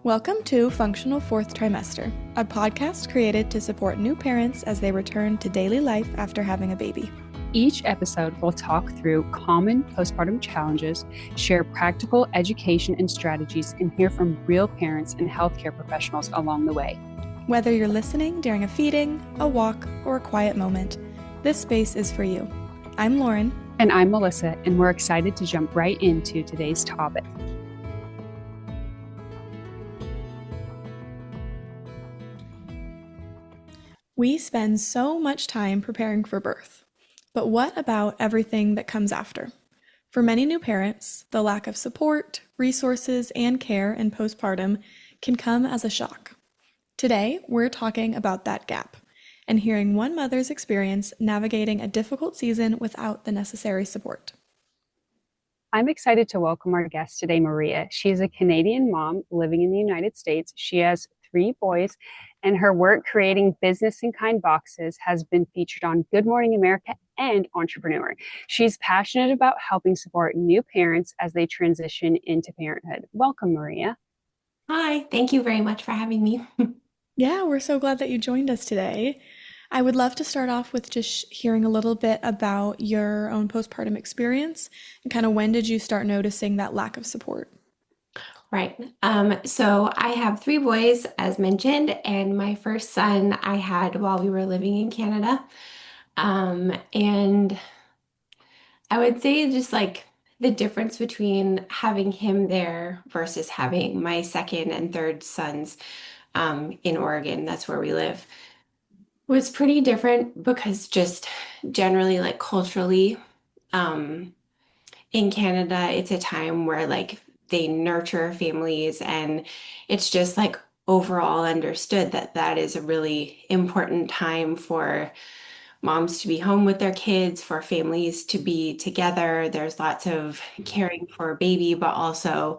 Welcome to Functional Fourth Trimester, a podcast created to support new parents as they return to daily life after having a baby. Each episode will talk through common postpartum challenges, share practical education and strategies, and hear from real parents and healthcare professionals along the way. Whether you're listening during a feeding, a walk, or a quiet moment, this space is for you. I'm Lauren. And I'm Melissa, and we're excited to jump right into today's topic. We spend so much time preparing for birth, but what about everything that comes after? For many new parents, the lack of support, resources, and care in postpartum can come as a shock. Today, we're talking about that gap and hearing one mother's experience navigating a difficult season without the necessary support. I'm excited to welcome our guest today, Maria. She is a Canadian mom living in the United States. She has 3 boys, and her work creating business in kind boxes has been featured on Good Morning America and Entrepreneur. She's passionate about helping support new parents as they transition into parenthood. Welcome, Maria. Hi, thank you very much for having me. Yeah, we're so glad that you joined us today. I would love to start off with just hearing a little bit about your own postpartum experience and kind of when did you start noticing that lack of support? Right. So I have 3 boys, as mentioned, and my first son I had while we were living in Canada. And I would say just like the difference between having him there versus having my second and third sons in Oregon, that's where we live, was pretty different because just generally, like culturally, um, in Canada, it's a time where like they nurture families, and it's just like overall understood that that is a really important time for moms to be home with their kids, for families to be together. There's lots of caring for a baby, but also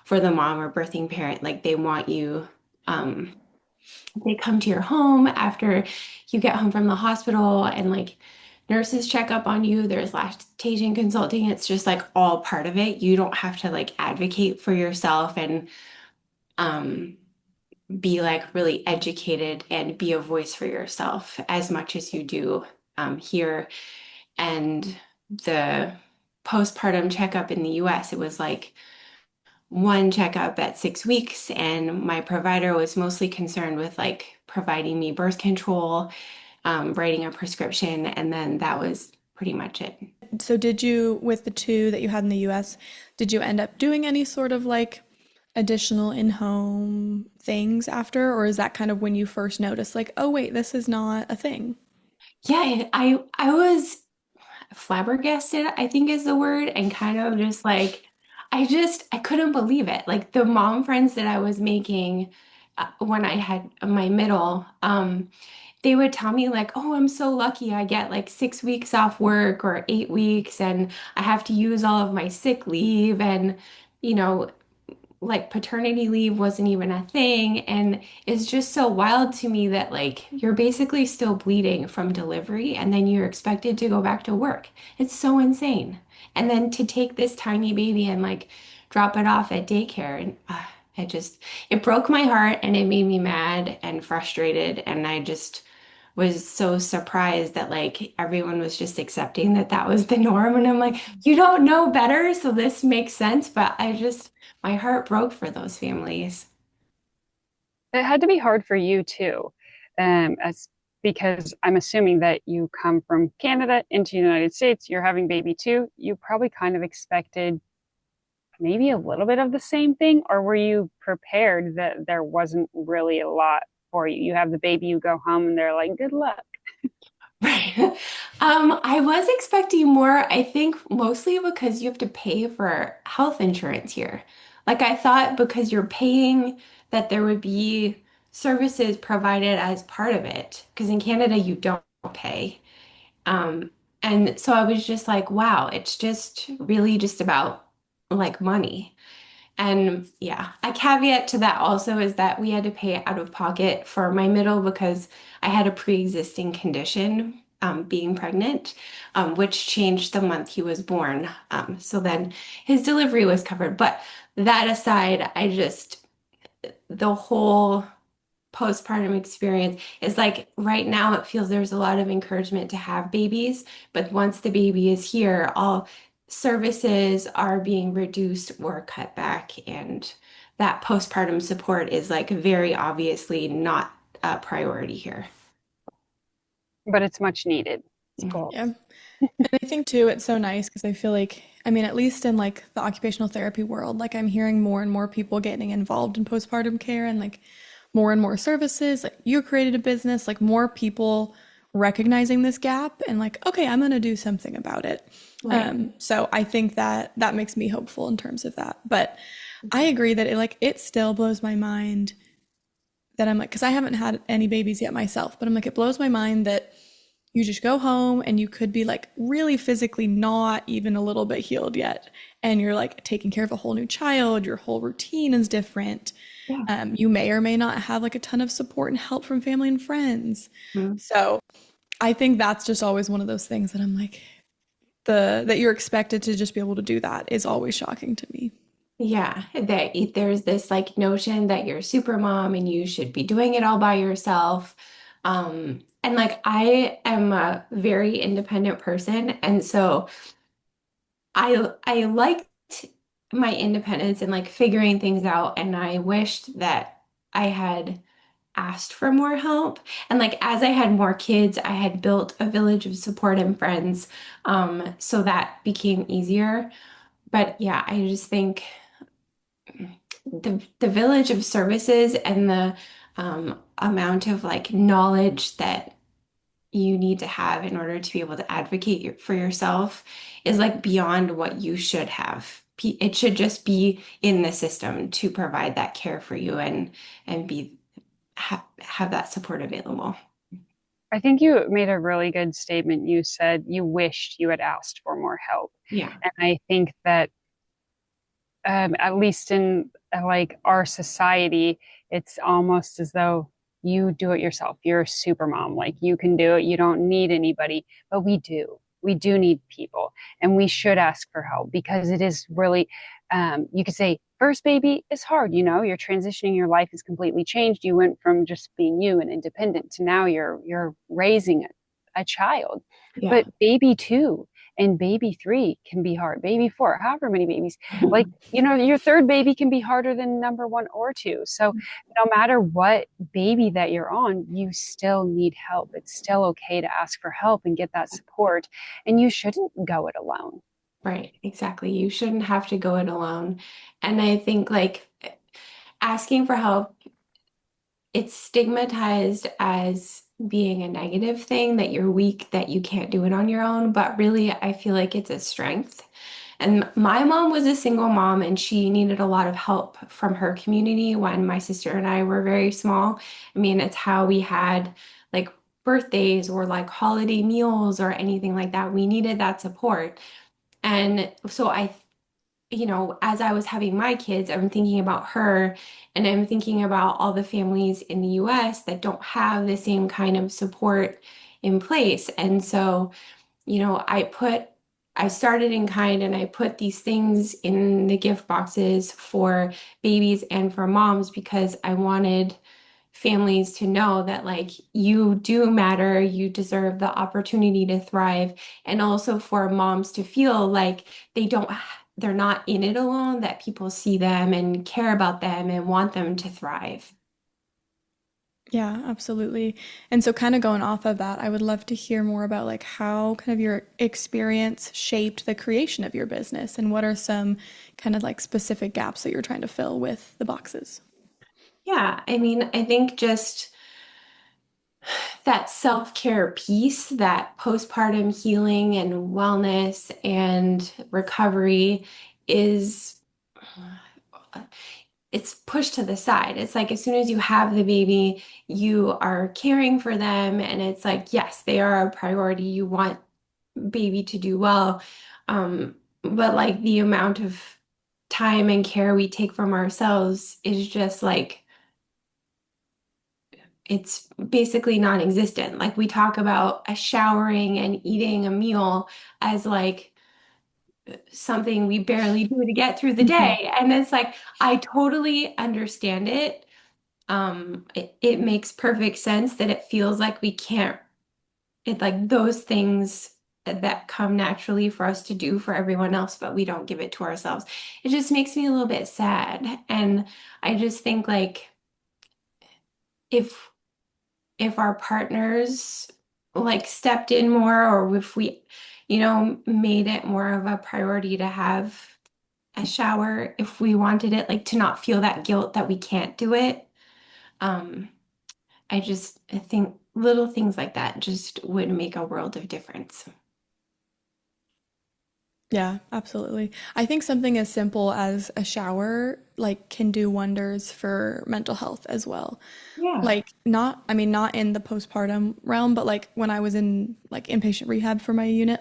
for the mom or birthing parent, like they want you, um, they come to your home after you get home from the hospital and like nurses check up on you. There's lactation consulting. It's just like all part of it. You don't have to like advocate for yourself and um, be like really educated and be a voice for yourself as much as you do here. And the postpartum checkup in the US, it was like one checkup at 6 weeks, and my provider was mostly concerned with like providing me birth control, writing a prescription, and then that was pretty much it. So did you, with the 2 that you had in the US, did you end up doing any sort of like additional in-home things after, or is that kind of when you first noticed like, oh wait, this is not a thing? Yeah, I was flabbergasted, I think is the word, and kind of just like I couldn't believe it. Like the mom friends that I was making when I had my middle, they would tell me like, "Oh, I'm so lucky. I get like 6 weeks off work or 8 weeks, and I have to use all of my sick leave." And you know, like paternity leave wasn't even a thing. And it's just so wild to me that like you're basically still bleeding from delivery and then you're expected to go back to work. It's so insane. And then to take this tiny baby and like drop it off at daycare, and it broke my heart and it made me mad and frustrated. And I just was so surprised that like everyone was just accepting that that was the norm. And I'm like, you don't know better, so this makes sense. But my heart broke for those families. It had to be hard for you too, as because I'm assuming that you come from Canada into the United States, you're having baby too. You probably kind of expected maybe a little bit of the same thing, or were you prepared that there wasn't really a lot for you? You have the baby, you go home, and they're like, "Good luck." Right. I was expecting more, I think mostly because you have to pay for health insurance here. Like I thought because you're paying that there would be services provided as part of it. Because in Canada you don't pay. Um, and so I was just like, wow, it's just really just about like money. And yeah, a caveat to that also is that we had to pay out of pocket for my middle because I had a pre-existing condition, being pregnant, which changed the month he was born. So then his delivery was covered. But that aside, the whole postpartum experience is like right now it feels there's a lot of encouragement to have babies, but once the baby is here, all services are being reduced or cut back, and that postpartum support is like very obviously not a priority here. But it's much needed. It's Mhm. cool. Yeah. And I think too, it's so nice because I feel like, I mean, at least in like the occupational therapy world, like I'm hearing more and more people getting involved in postpartum care and like more and more services. Like you created a business, like more people recognizing this gap and like, okay, I'm gonna do something about it. Right. So I think that that makes me hopeful in terms of that. But I agree that it still blows my mind that I'm like, because I haven't had any babies yet myself, but I'm like, it blows my mind that you just go home and you could be like really physically not even a little bit healed yet. And you're like taking care of a whole new child, your whole routine is different. Yeah. You may or may not have like a ton of support and help from family and friends. Mhm. So I think that's just always one of those things that I'm like, that you're expected to just be able to do that is always shocking to me. Yeah, that there's this like notion that you're a super mom and you should be doing it all by yourself. And like I am a very independent person, and so I liked my independence and like figuring things out, and I wished that I had asked for more help. And like as I had more kids, I had built a village of support and friends, so that became easier. But yeah, I just think the village of services and the amount of like knowledge that you need to have in order to be able to advocate for yourself is like beyond what you should have. It should just be in the system to provide that care for you and be have that support available. I think you made a really good statement. You said you wished you had asked for more help. Yeah. And I think that at least in like our society, it's almost as though you do it yourself. You're a super mom. Like you can do it. You don't need anybody. But we do. We do need people. And we should ask for help because it is really, you could say, first baby is hard. You know, you're transitioning, your life is completely changed. You went from just being you and independent to now you're raising a child. Yeah. But baby two and baby three can be hard. Baby four, however many babies. Like you know, your third baby can be harder than number one or two. So no matter what baby that you're on, you still need help. It's still okay to ask for help and get that support. And you shouldn't go it alone. Right, exactly. You shouldn't have to go it alone. And I think like asking for help, it's stigmatized as being a negative thing, that you're weak, that you can't do it on your own. But really, I feel like it's a strength. And my mom was a single mom and she needed a lot of help from her community when my sister and I were very small. I mean, it's how we had like birthdays or like holiday meals or anything like that. We needed that support. And so as I was having my kids, I'm thinking about her and I'm thinking about all the families in the US that don't have the same kind of support in place. And so, I started in kind and I put these things in the gift boxes for babies and for moms because I wanted families to know that like you do matter, you deserve the opportunity to thrive, and also for moms to feel like they're not in it alone, that people see them and care about them and want them to thrive. Yeah, absolutely. And so kind of going off of that, I would love to hear more about like how kind of your experience shaped the creation of your business and what are some kind of like specific gaps that you're trying to fill with the boxes. Yeah, I mean, I think just that self-care piece, that postpartum healing and wellness and recovery is it's pushed to the side. It's like as soon as you have the baby, you are caring for them and it's like, yes, they are a priority. You want baby to do well. But like the amount of time and care we take from ourselves is just like it's basically non-existent. Like we talk about a showering and eating a meal as like something we barely do to get through the Mhm. day. And it's like, I totally understand it. It makes perfect sense that it feels like we can't, it like those things that come naturally for us to do for everyone else, but we don't give it to ourselves. It just makes me a little bit sad. And I just think like if our partners like stepped in more, or if we, made it more of a priority to have a shower, if we wanted it, like to not feel that guilt that we can't do it. Um, I think little things like that just would make a world of difference. Yeah, absolutely. I think something as simple as a shower like can do wonders for mental health as well. Yeah. Like not, I mean, not in the postpartum realm, but like when I was in like inpatient rehab for my unit,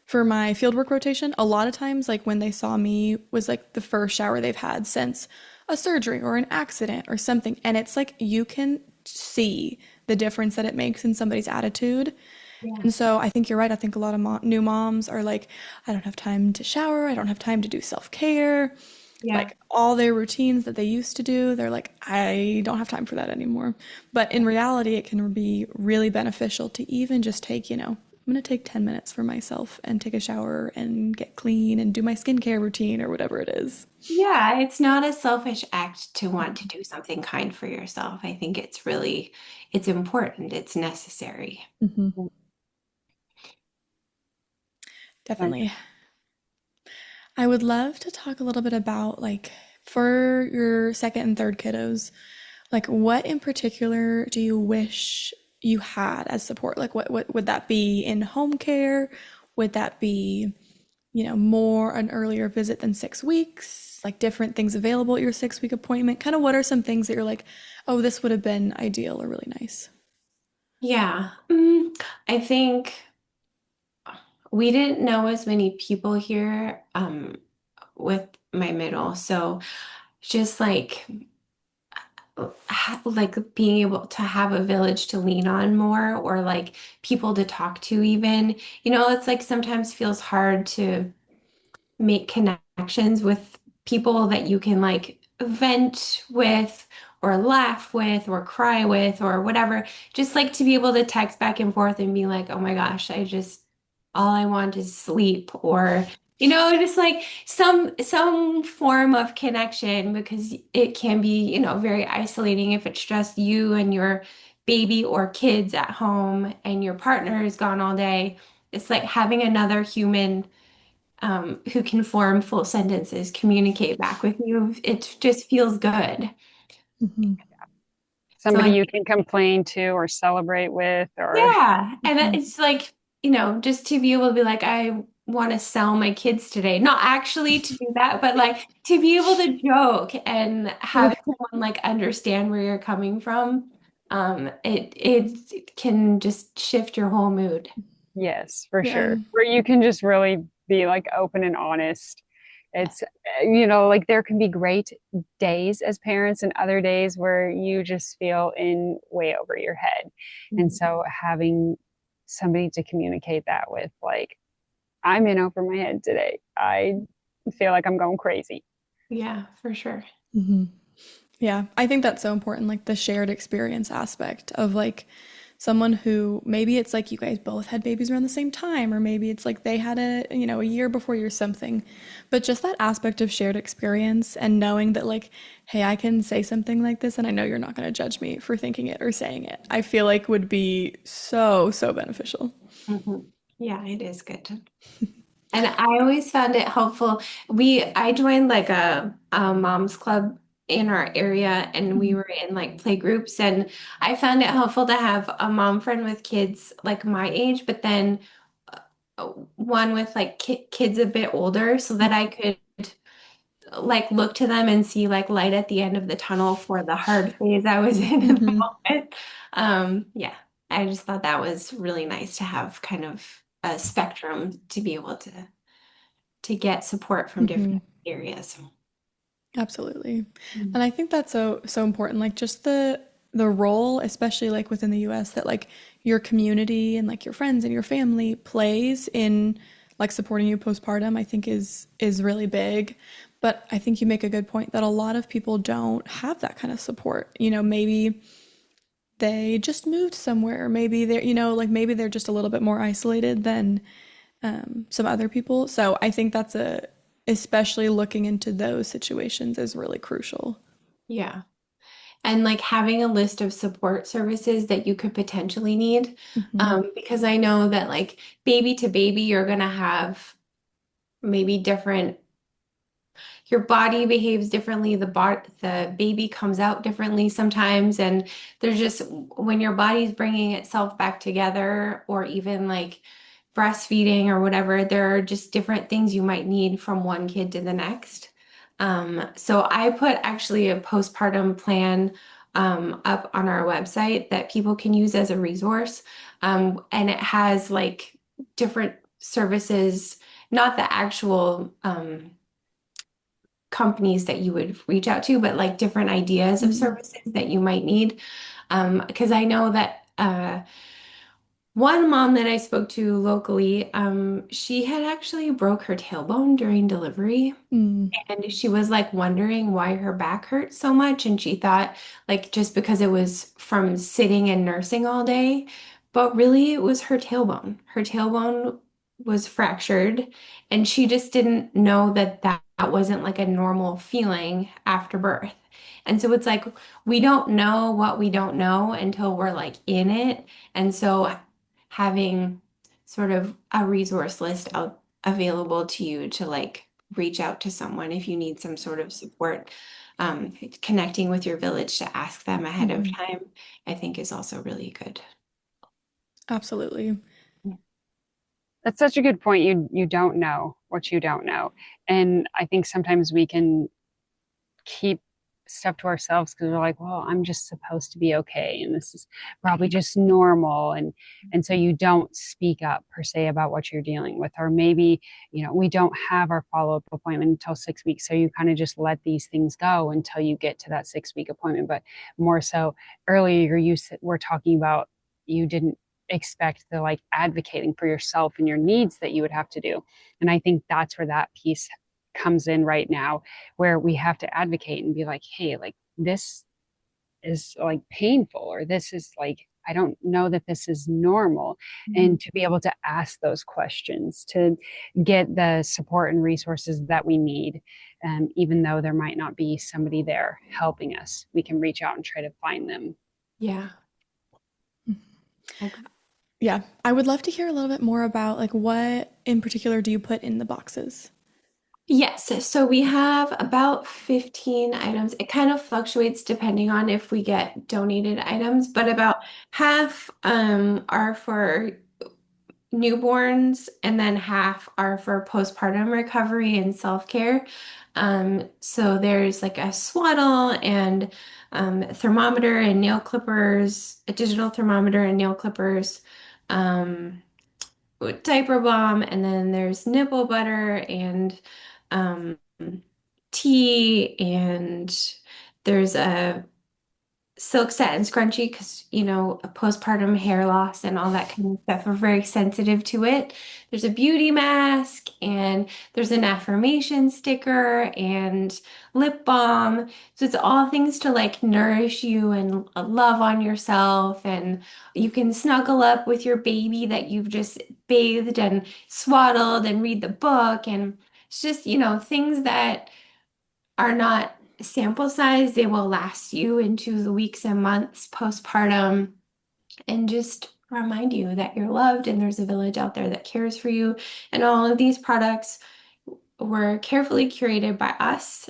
for my fieldwork rotation, a lot of times like when they saw me was like the first shower they've had since a surgery or an accident or something. And it's like you can see the difference that it makes in somebody's attitude. Yeah. And so I think you're right. I think a lot of new moms are like, I don't have time to shower. I don't have time to do self-care. Yeah. Like all their routines that they used to do, they're like, I don't have time for that anymore. But in reality, it can be really beneficial to even just take, I'm going to take 10 minutes for myself and take a shower and get clean and do my skincare routine or whatever it is. Yeah, it's not a selfish act to want to do something kind for yourself. I think it's important, it's necessary. Hmm. Mm. And Definitely. I would love to talk a little bit about like for your second and third kiddos, like what in particular do you wish you had as support? Like what would that be in home care? Would that be, more an earlier visit than 6 weeks? Like different things available at your 6 week appointment? Kind of what are some things that you're like, oh, this would have been ideal or really nice? Yeah. I think we didn't know as many people here with my middle. So just like being able to have a village to lean on more, or like people to talk to even. It's like sometimes feels hard to make connections with people that you can like vent with or laugh with or cry with or whatever. Just like to be able to text back and forth and be like, oh my gosh, all I want is sleep, or just like some form of connection, because it can be, very isolating if it's just you and your baby or kids at home and your partner is gone all day. It's like having another human who can form full sentences, communicate back with you. It just feels good. Hmm. So somebody like, you can complain to or celebrate with, or yeah. And Hmm. it's like, just to be able to be like, I want to sell my kids today. Not actually to do that, but like to be able to joke and have someone like understand where you're coming from. It can just shift your whole mood. yes, for Yeah. sure, where you can just really be like open and honest. It's, like there can be great days as parents and other days where you just feel in way over your head. And Mhm. so having somebody to communicate that with, like, I'm in over my head today. I feel like I'm going crazy. Yeah, for sure. Hmm. Yeah, I think that's so important, like the shared experience aspect of like someone who maybe it's like you guys both had babies around the same time, or maybe it's like they had a year before you or something. But just that aspect of shared experience and knowing that like, hey, I can say something like this and I know you're not going to judge me for thinking it or saying it, I feel like would be so, so beneficial. Mhm. Yeah, it is good. And I always found it helpful. I joined like a mom's club in our area, and we Mhm. were in like play groups, and I found it helpful to have a mom friend with kids like my age, but then one with like kids a bit older, so that I could like look to them and see like light at the end of the tunnel for the hard phase I was in at the Mhm. moment. Yeah, I just thought that was really nice to have kind of a spectrum to be able to get support from Mhm. different areas. Absolutely. Mm. And I think that's so so important, like just the role, especially like within the US, that like your community and like your friends and your family plays in like supporting you postpartum, I think is really big. But I think you make a good point that a lot of people don't have that kind of support. Maybe they just moved somewhere. Maybe they're, like maybe they're just a little bit more isolated than some other people. So I think especially looking into those situations is really crucial. Yeah. And like having a list of support services that you could potentially need. Hmm. Because I know that like baby to baby, you're going to have maybe different, your body behaves differently, the baby comes out differently sometimes. And there's just when your body's bringing itself back together, or even like breastfeeding or whatever, there are just different things you might need from one kid to the next. So I put actually a postpartum plan up on our website that people can use as a resource. And it has like different services, not the actual companies that you would reach out to, but like different ideas of Mm. services that you might need. Because I know that one mom that I spoke to locally, she had actually broke her tailbone during delivery. Mm. And she was like wondering why her back hurt so much. And she thought like just because it was from sitting and nursing all day, but really it was her tailbone. Her tailbone was fractured, and she just didn't know that that wasn't like a normal feeling after birth. And so it's like we don't know what we don't know until we're like in it. And so having sort of a resource list out available to you to like reach out to someone if you need some sort of support. Connecting with your village to ask them ahead of Mhm. time, I think is also really good. Absolutely. That's such a good point. You don't know what you don't know. And I think sometimes we can keep stuff to ourselves because we're like, well, I'm just supposed to be okay and this is probably just normal. And so you don't speak up per se about what you're dealing with. Or maybe, we don't have our follow-up appointment until 6 weeks. So you kind of just let these things go until you get to that 6 week appointment. But more so earlier were talking about you didn't expect the like advocating for yourself and your needs that you would have to do. And I think that's where that piece comes in right now, where we have to advocate and be like, hey, like this is like painful, or this is like, I don't know that this is normal. Mhm. And to be able to ask those questions to get the support and resources that we need. Even though there might not be somebody there helping us, we can reach out and try to find them. Yeah. Like, Yeah, I would love to hear a little bit more about like what in particular do you put in the boxes? yes, so we have about 15 items. It kind of fluctuates depending on if we get donated items, but about half are for newborns, and then half are for postpartum recovery and self-care. So there's like a swaddle and thermometer and nail clippers, a digital thermometer and nail clippers, um, diaper balm, and then there's nipple butter and um, tea, and there's a silk satin scrunchie because postpartum hair loss and all that kind of stuff are very sensitive to it. There's a beauty mask, and there's an affirmation sticker and lip balm. So it's all things to like nourish you and love on yourself, and you can snuggle up with your baby that you've just bathed and swaddled and read the book, and it's just things that are not sample size. They will last you into the weeks and months postpartum, and just remind you that you're loved and there's a village out there that cares for you. And all of these products were carefully curated by us.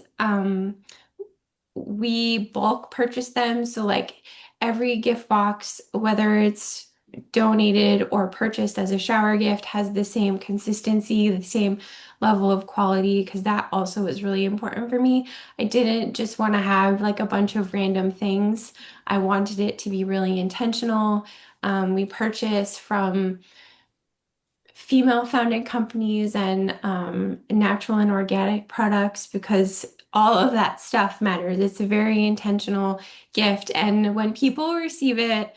We bulk purchase them. So, like every gift box, whether it's donated or purchased as a shower gift, has the same consistency, the same level of quality, because that also is really important for me. I didn't just want to have like a bunch of random things. I wanted it to be really intentional. We purchase from female-founded companies and natural and organic products because all of that stuff matters. It's a very intentional gift. And when people receive it,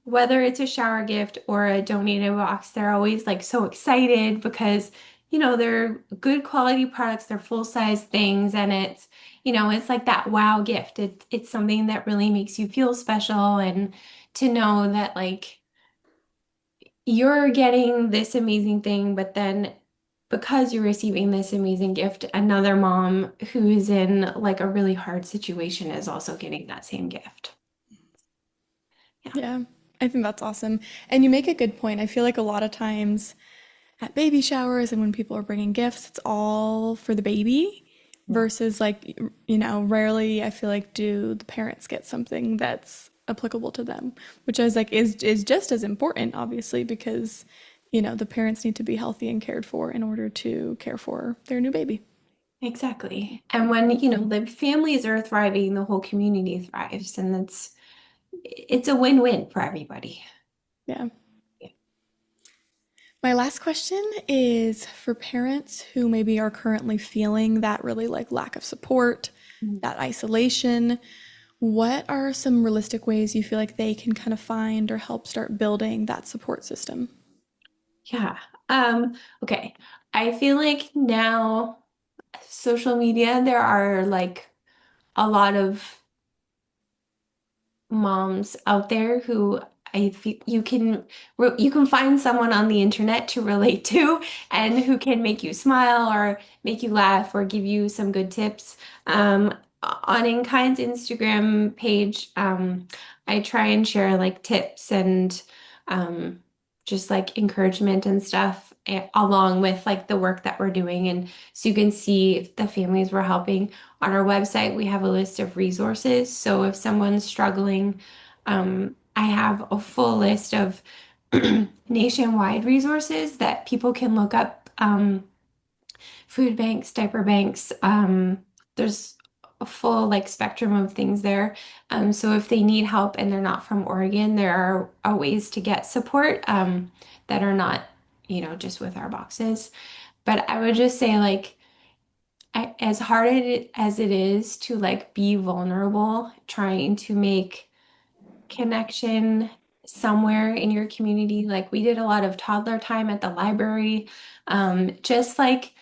whether it's a shower gift or a donated box, they're always like so excited because they're good quality products, they're full-size things, and it's like that wow gift. It's something that really makes you feel special, and to know that like you're getting this amazing thing, but then because you're receiving this amazing gift, another mom who is in like a really hard situation is also getting that same gift. Yeah. Yeah, I think that's awesome. And you make a good point. I feel like a lot of times at baby showers and when people are bringing gifts, it's all for the baby Yeah. versus like, rarely I feel like do the parents get something that's applicable to them, which I was like is just as important, obviously, because, the parents need to be healthy and cared for in order to care for their new baby. Exactly. And when, the families are thriving, the whole community thrives, and it's a win-win for everybody. Yeah. Yeah. My last question is for parents who maybe are currently feeling that really like lack of support, that isolation. What are some realistic ways you feel like they can kind of find or help start building that support system? Yeah. Okay. I feel like now social media, there are like a lot of moms out there who I feel you can find someone on the internet to relate to and who can make you smile or make you laugh or give you some good tips. On InKind's Instagram page, I try and share like tips and um, just like encouragement and stuff along with like the work that we're doing, and so you can see the families we're helping. On our website, we have a list of resources. So if someone's struggling, I have a full list of nationwide resources that people can look up. Food banks, diaper banks. There's a full like spectrum of things there. So if they need help and they're not from Oregon, there are ways to get support that are not, just with our boxes. But I would just say like as hard as it is to like be vulnerable, trying to make connection somewhere in your community. Like we did a lot of toddler time at the library, just like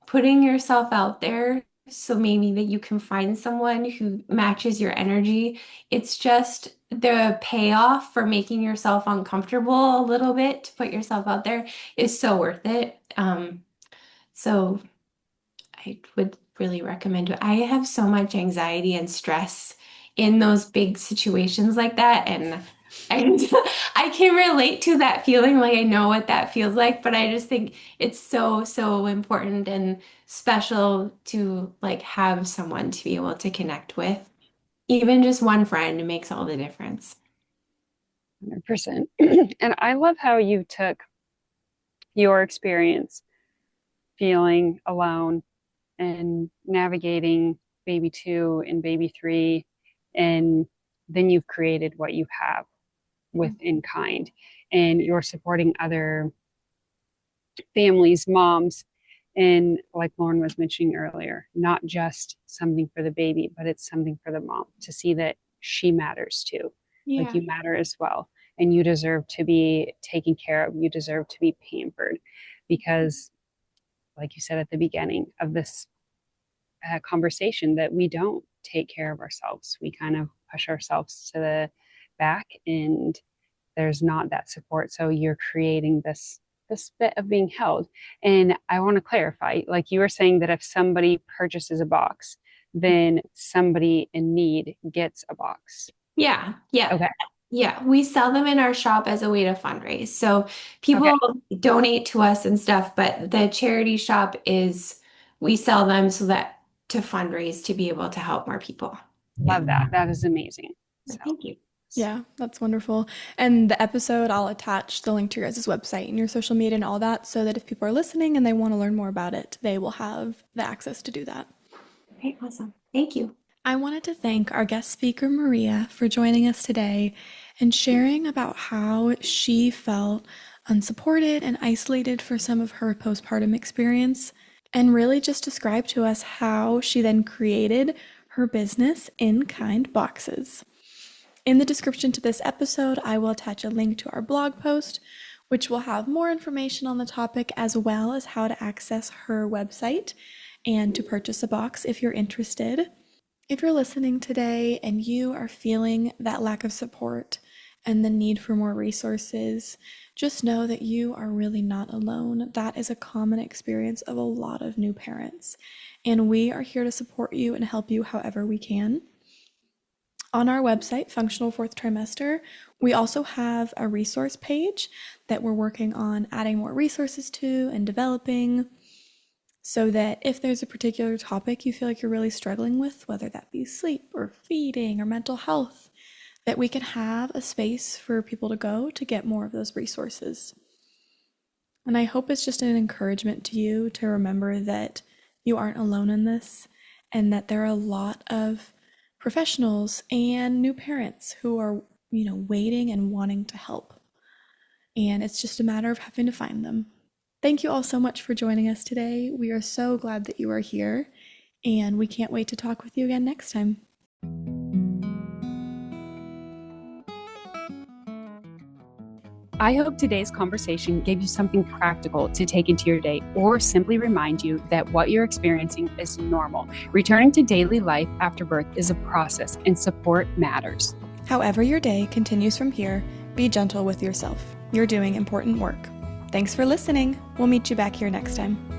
putting yourself out there so maybe that you can find someone who matches your energy. It's just the payoff for making yourself uncomfortable a little bit to put yourself out there is so worth it. So I would really recommend it. I have so much anxiety and stress in those big situations like that, and I can relate to that feeling. Like I know what that feels like, but I just think it's so, so important and special to like have someone to be able to connect with. Even just one friend makes all the difference. 100%. And I love how you took your experience feeling alone and navigating baby two and baby three, and then you've created what you have with In Kind, and you're supporting other families, moms, and like Lauren was mentioning earlier, not just something for the baby, but it's something for the mom to see that she matters too. Like Yeah. you matter as well. And you deserve to be taken care of. You deserve to be pampered because, like you said at the beginning of this conversation, that we don't take care of ourselves. We kind of push ourselves to the back, and there's not that support. So you're creating this bit of being held. And I want to clarify, like you were saying that if somebody purchases a box, then somebody in need gets a box. Yeah, yeah, Okay. yeah. We sell them in our shop as a way to fundraise. So Okay. people donate to us and stuff, but the charity shop is we sell them so that to fundraise to be able to help more people. Yeah. Love that. That is amazing. So Thank you. Yeah, that's wonderful. And the episode, I'll attach the link to your guys' website and your social media and all that so that if people are listening and they want to learn more about it, they will have the access to do that. Okay, awesome. Thank you. I wanted to thank our guest speaker, Maria, for joining us today and sharing about how she felt unsupported and isolated for some of her postpartum experience, and really just describe to us how she then created her business In Kind Boxes. In the description to this episode, I will attach a link to our blog post which will have more information on the topic as well as how to access her website and to purchase a box if you're interested. If you're listening today and you are feeling that lack of support and the need for more resources, just know that you are really not alone. That is a common experience of a lot of new parents, and we are here to support you and help you however we can. On our website, Functional Fourth Trimester, we also have a resource page that we're working on adding more resources to and developing, so that if there's a particular topic you feel like you're really struggling with, whether that be sleep or feeding or mental health, that we can have a space for people to go to get more of those resources. And I hope it's just an encouragement to you to remember that you aren't alone in this, and that there are a lot of professionals and new parents who are, waiting and wanting to help. And it's just a matter of having to find them. Thank you all so much for joining us today. We are so glad that you are here, and we can't wait to talk with you again next time. I hope today's conversation gave you something practical to take into your day, or simply remind you that what you're experiencing is normal. Returning to daily life after birth is a process, and support matters. However your day continues from here, be gentle with yourself. You're doing important work. Thanks for listening. We'll meet you back here next time.